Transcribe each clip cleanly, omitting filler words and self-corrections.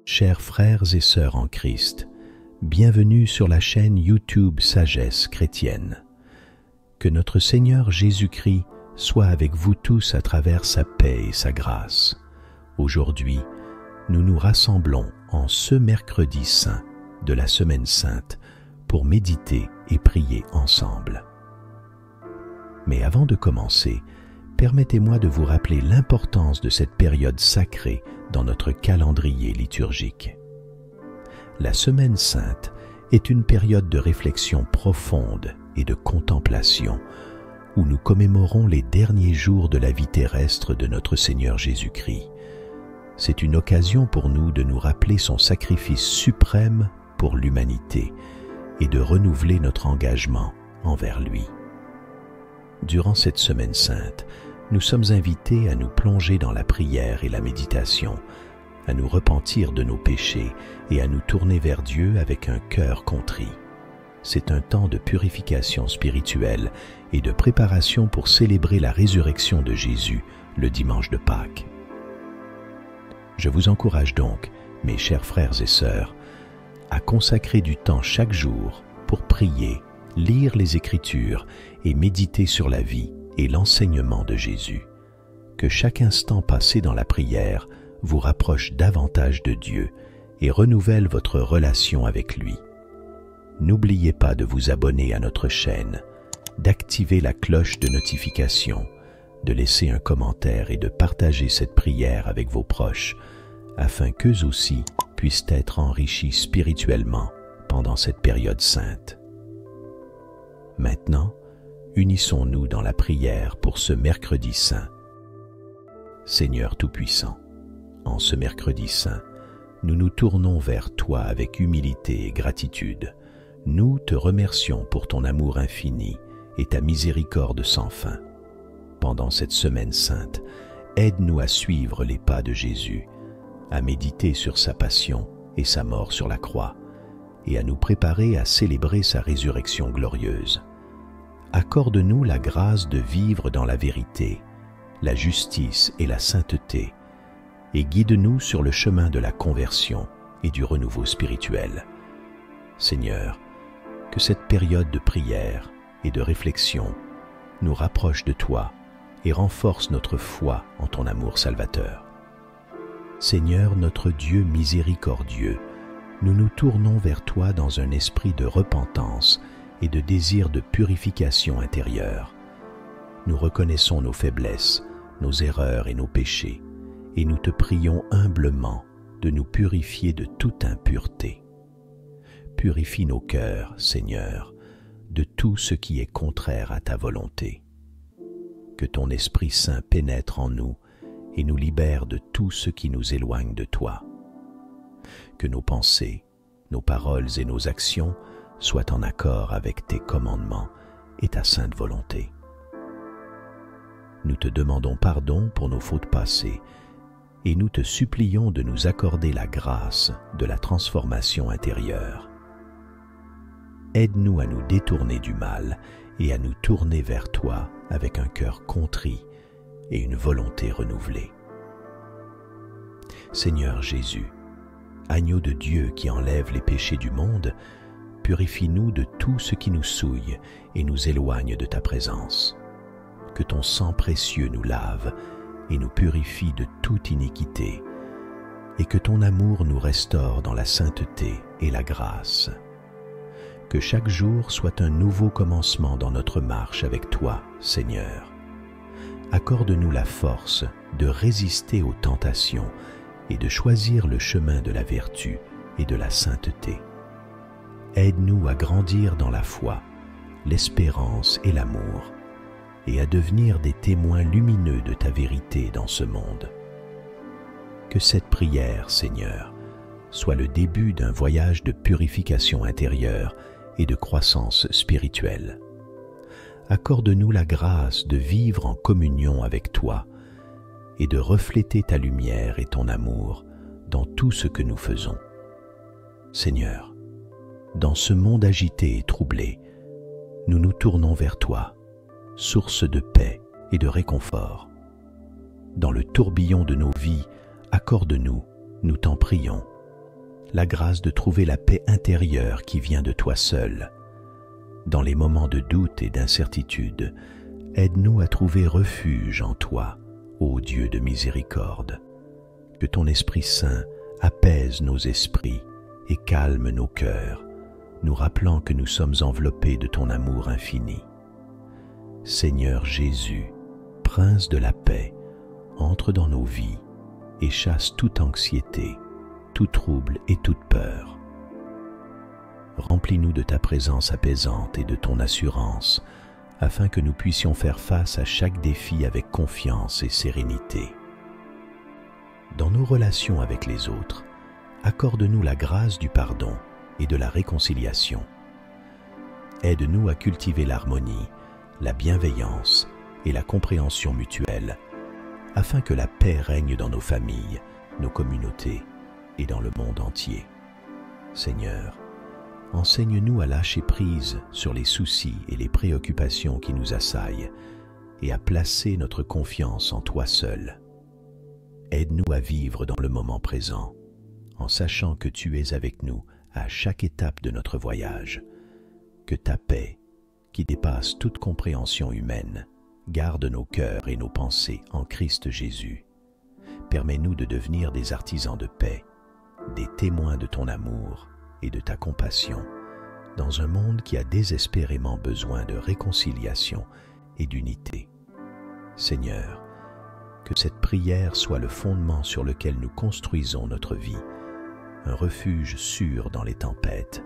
Chers frères et sœurs en Christ, bienvenue sur la chaîne YouTube Sagesse chrétienne. Que notre Seigneur Jésus-Christ soit avec vous tous à travers sa paix et sa grâce. Aujourd'hui, nous nous rassemblons en ce mercredi saint de la Semaine Sainte pour méditer et prier ensemble. Mais avant de commencer, permettez-moi de vous rappeler l'importance de cette période sacrée dans notre calendrier liturgique. La Semaine Sainte est une période de réflexion profonde et de contemplation où nous commémorons les derniers jours de la vie terrestre de notre Seigneur Jésus-Christ. C'est une occasion pour nous de nous rappeler son sacrifice suprême pour l'humanité et de renouveler notre engagement envers lui. Durant cette Semaine Sainte, nous sommes invités à nous plonger dans la prière et la méditation, à nous repentir de nos péchés et à nous tourner vers Dieu avec un cœur contrit. C'est un temps de purification spirituelle et de préparation pour célébrer la résurrection de Jésus le dimanche de Pâques. Je vous encourage donc, mes chers frères et sœurs, à consacrer du temps chaque jour pour prier, lire les Écritures et méditer sur la vie et l'enseignement de Jésus. Que chaque instant passé dans la prière vous rapproche davantage de Dieu et renouvelle votre relation avec lui. N'oubliez pas de vous abonner à notre chaîne, d'activer la cloche de notification, de laisser un commentaire et de partager cette prière avec vos proches, afin qu'eux aussi puissent être enrichis spirituellement pendant cette période sainte. Maintenant, unissons-nous dans la prière pour ce mercredi saint. Seigneur Tout-Puissant, en ce mercredi saint, nous nous tournons vers toi avec humilité et gratitude. Nous te remercions pour ton amour infini et ta miséricorde sans fin. Pendant cette Semaine Sainte, aide-nous à suivre les pas de Jésus, à méditer sur sa passion et sa mort sur la croix, et à nous préparer à célébrer sa résurrection glorieuse. Accorde-nous la grâce de vivre dans la vérité, la justice et la sainteté, et guide-nous sur le chemin de la conversion et du renouveau spirituel. Seigneur, que cette période de prière et de réflexion nous rapproche de toi et renforce notre foi en ton amour salvateur. Seigneur notre Dieu miséricordieux, nous nous tournons vers toi dans un esprit de repentance et de désir de purification intérieure. Nous reconnaissons nos faiblesses, nos erreurs et nos péchés, et nous te prions humblement de nous purifier de toute impureté. Purifie nos cœurs, Seigneur, de tout ce qui est contraire à ta volonté. Que ton Esprit Saint pénètre en nous et nous libère de tout ce qui nous éloigne de toi. Que nos pensées, nos paroles et nos actions soient en accord avec tes commandements et ta sainte volonté. Nous te demandons pardon pour nos fautes passées et nous te supplions de nous accorder la grâce de la transformation intérieure. Aide-nous à nous détourner du mal et à nous tourner vers toi avec un cœur contrit et une volonté renouvelée. Seigneur Jésus, agneau de Dieu qui enlève les péchés du monde, purifie-nous de tout ce qui nous souille et nous éloigne de ta présence. Que ton sang précieux nous lave et nous purifie de toute iniquité, et que ton amour nous restaure dans la sainteté et la grâce. Que chaque jour soit un nouveau commencement dans notre marche avec toi, Seigneur. Accorde-nous la force de résister aux tentations et de choisir le chemin de la vertu et de la sainteté. Aide-nous à grandir dans la foi, l'espérance et l'amour, et à devenir des témoins lumineux de ta vérité dans ce monde. Que cette prière, Seigneur, soit le début d'un voyage de purification intérieure et de croissance spirituelle. Accorde-nous la grâce de vivre en communion avec toi et de refléter ta lumière et ton amour dans tout ce que nous faisons. Seigneur, dans ce monde agité et troublé, nous nous tournons vers toi, source de paix et de réconfort. Dans le tourbillon de nos vies, accorde-nous, nous t'en prions, la grâce de trouver la paix intérieure qui vient de toi seul. Dans les moments de doute et d'incertitude, aide-nous à trouver refuge en toi, ô Dieu de miséricorde. Que ton Esprit Saint apaise nos esprits et calme nos cœurs, nous rappelant que nous sommes enveloppés de ton amour infini. Seigneur Jésus, Prince de la paix, entre dans nos vies et chasse toute anxiété, tout trouble et toute peur. Remplis-nous de ta présence apaisante et de ton assurance, afin que nous puissions faire face à chaque défi avec confiance et sérénité. Dans nos relations avec les autres, accorde-nous la grâce du pardon et de la réconciliation. Aide-nous à cultiver l'harmonie, la bienveillance et la compréhension mutuelle, afin que la paix règne dans nos familles, nos communautés et dans le monde entier. Seigneur, enseigne-nous à lâcher prise sur les soucis et les préoccupations qui nous assaillent et à placer notre confiance en toi seul. Aide-nous à vivre dans le moment présent, en sachant que tu es avec nous à chaque étape de notre voyage. Que ta paix, qui dépasse toute compréhension humaine, garde nos cœurs et nos pensées en Christ Jésus. Permets-nous de devenir des artisans de paix, des témoins de ton amour et de ta compassion, dans un monde qui a désespérément besoin de réconciliation et d'unité. Seigneur, que cette prière soit le fondement sur lequel nous construisons notre vie, un refuge sûr dans les tempêtes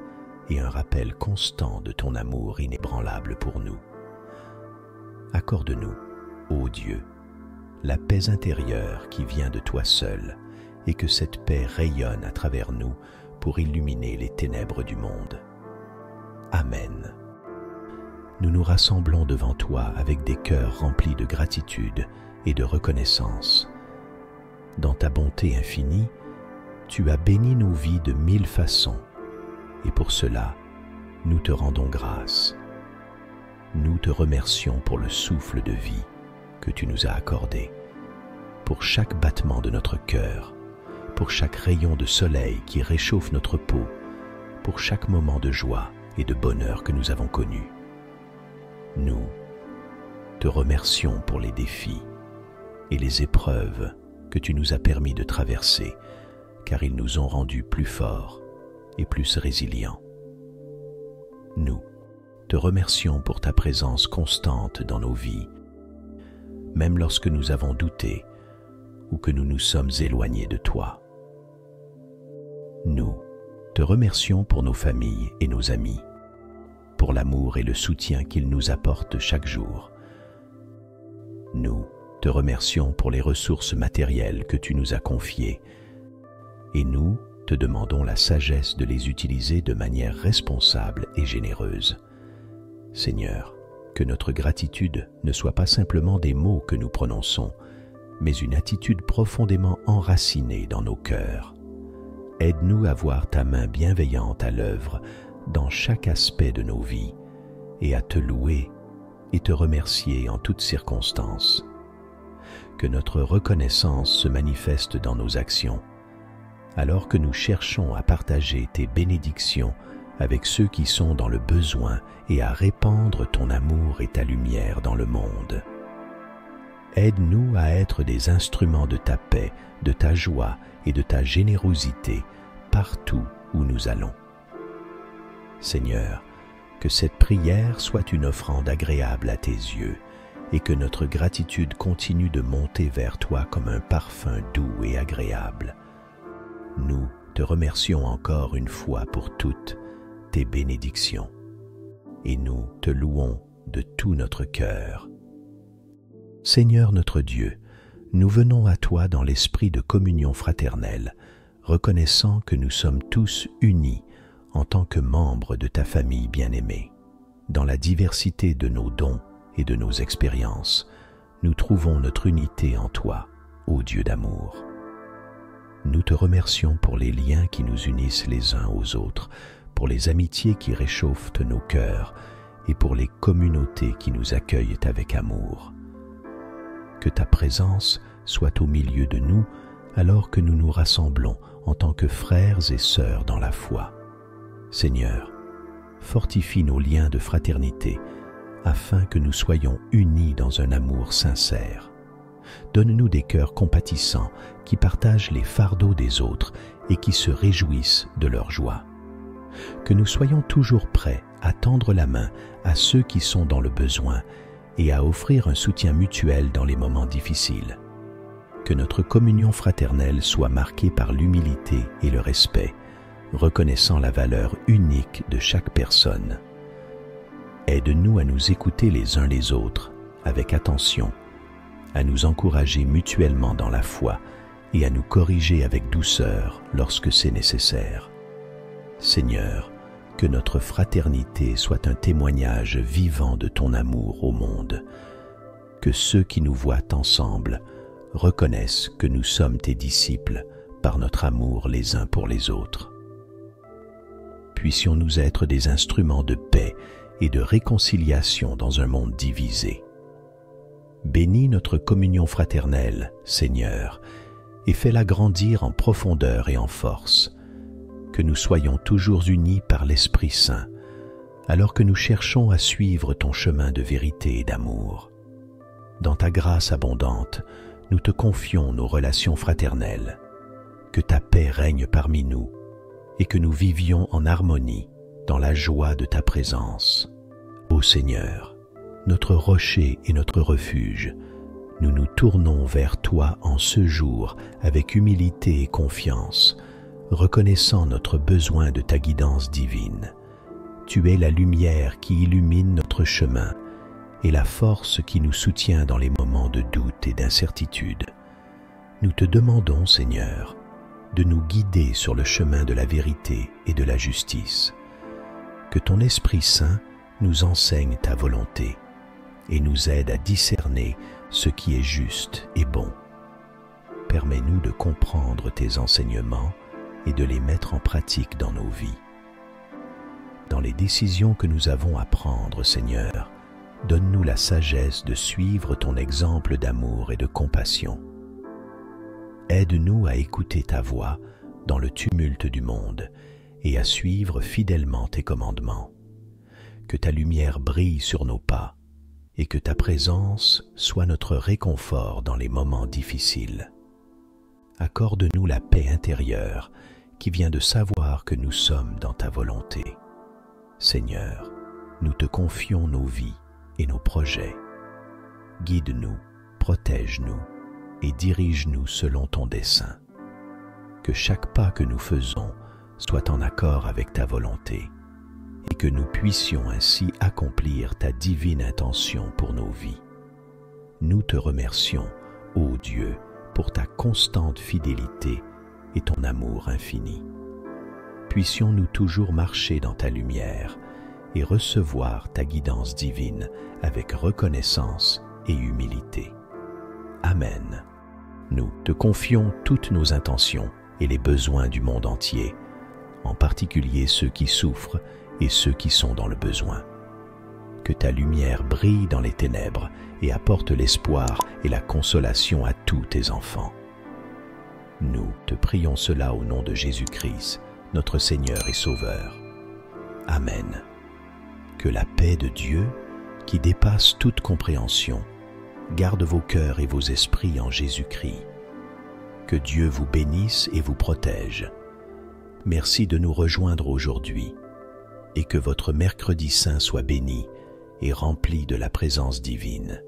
et un rappel constant de ton amour inébranlable pour nous. Accorde-nous, ô Dieu, la paix intérieure qui vient de toi seul, et que cette paix rayonne à travers nous pour illuminer les ténèbres du monde. Amen. Nous nous rassemblons devant toi avec des cœurs remplis de gratitude et de reconnaissance. Dans ta bonté infinie, tu as béni nos vies de 1000 façons, et pour cela, nous te rendons grâce. Nous te remercions pour le souffle de vie que tu nous as accordé, pour chaque battement de notre cœur, pour chaque rayon de soleil qui réchauffe notre peau, pour chaque moment de joie et de bonheur que nous avons connu. Nous te remercions pour les défis et les épreuves que tu nous as permis de traverser, car ils nous ont rendus plus forts et plus résilients. Nous te remercions pour ta présence constante dans nos vies, même lorsque nous avons douté ou que nous nous sommes éloignés de toi. Nous te remercions pour nos familles et nos amis, pour l'amour et le soutien qu'ils nous apportent chaque jour. Nous te remercions pour les ressources matérielles que tu nous as confiées, et nous te demandons la sagesse de les utiliser de manière responsable et généreuse. Seigneur, que notre gratitude ne soit pas simplement des mots que nous prononçons, mais une attitude profondément enracinée dans nos cœurs. Aide-nous à voir ta main bienveillante à l'œuvre dans chaque aspect de nos vies et à te louer et te remercier en toutes circonstances. Que notre reconnaissance se manifeste dans nos actions, alors que nous cherchons à partager tes bénédictions avec ceux qui sont dans le besoin et à répandre ton amour et ta lumière dans le monde. Aide-nous à être des instruments de ta paix, de ta joie et de ta générosité partout où nous allons. Seigneur, que cette prière soit une offrande agréable à tes yeux et que notre gratitude continue de monter vers toi comme un parfum doux et agréable. Nous te remercions encore une fois pour toutes tes bénédictions et nous te louons de tout notre cœur. Seigneur notre Dieu, nous venons à toi dans l'esprit de communion fraternelle, reconnaissant que nous sommes tous unis en tant que membres de ta famille bien-aimée. Dans la diversité de nos dons et de nos expériences, nous trouvons notre unité en toi, ô Dieu d'amour. Nous te remercions pour les liens qui nous unissent les uns aux autres, pour les amitiés qui réchauffent nos cœurs et pour les communautés qui nous accueillent avec amour. Que ta présence soit au milieu de nous alors que nous nous rassemblons en tant que frères et sœurs dans la foi. Seigneur, fortifie nos liens de fraternité afin que nous soyons unis dans un amour sincère. Donne-nous des cœurs compatissants qui partagent les fardeaux des autres et qui se réjouissent de leur joie. Que nous soyons toujours prêts à tendre la main à ceux qui sont dans le besoin et à offrir un soutien mutuel dans les moments difficiles. Que notre communion fraternelle soit marquée par l'humilité et le respect, reconnaissant la valeur unique de chaque personne. Aide-nous à nous écouter les uns les autres avec attention, à nous encourager mutuellement dans la foi et à nous corriger avec douceur lorsque c'est nécessaire. Seigneur, que notre fraternité soit un témoignage vivant de ton amour au monde. Que ceux qui nous voient ensemble reconnaissent que nous sommes tes disciples par notre amour les uns pour les autres. Puissions-nous être des instruments de paix et de réconciliation dans un monde divisé. Bénis notre communion fraternelle, Seigneur, et fais-la grandir en profondeur et en force. Que nous soyons toujours unis par l'Esprit Saint, alors que nous cherchons à suivre ton chemin de vérité et d'amour. Dans ta grâce abondante, nous te confions nos relations fraternelles. Que ta paix règne parmi nous et que nous vivions en harmonie dans la joie de ta présence. Ô Seigneur, notre rocher et notre refuge, nous nous tournons vers toi en ce jour avec humilité et confiance, reconnaissant notre besoin de ta guidance divine. Tu es la lumière qui illumine notre chemin et la force qui nous soutient dans les moments de doute et d'incertitude. Nous te demandons, Seigneur, de nous guider sur le chemin de la vérité et de la justice. Que ton Esprit Saint nous enseigne ta volonté et nous aide à discerner ce qui est juste et bon. Permets-nous de comprendre tes enseignements et de les mettre en pratique dans nos vies. Dans les décisions que nous avons à prendre, Seigneur, donne-nous la sagesse de suivre ton exemple d'amour et de compassion. Aide-nous à écouter ta voix dans le tumulte du monde et à suivre fidèlement tes commandements. Que ta lumière brille sur nos pas et que ta présence soit notre réconfort dans les moments difficiles. Accorde-nous la paix intérieure qui vient de savoir que nous sommes dans ta volonté. Seigneur, nous te confions nos vies et nos projets. Guide-nous, protège-nous et dirige-nous selon ton dessein. Que chaque pas que nous faisons soit en accord avec ta volonté et que nous puissions ainsi accomplir ta divine intention pour nos vies. Nous te remercions, ô Dieu, pour ta constante fidélité et ton amour infini. Puissions-nous toujours marcher dans ta lumière et recevoir ta guidance divine avec reconnaissance et humilité. Amen. Nous te confions toutes nos intentions et les besoins du monde entier, en particulier ceux qui souffrent et ceux qui sont dans le besoin. Que ta lumière brille dans les ténèbres et apporte l'espoir et la consolation à tous tes enfants. Nous te prions cela au nom de Jésus-Christ, notre Seigneur et Sauveur. Amen. Que la paix de Dieu, qui dépasse toute compréhension, garde vos cœurs et vos esprits en Jésus-Christ. Que Dieu vous bénisse et vous protège. Merci de nous rejoindre aujourd'hui et que votre mercredi saint soit béni et rempli de la présence divine.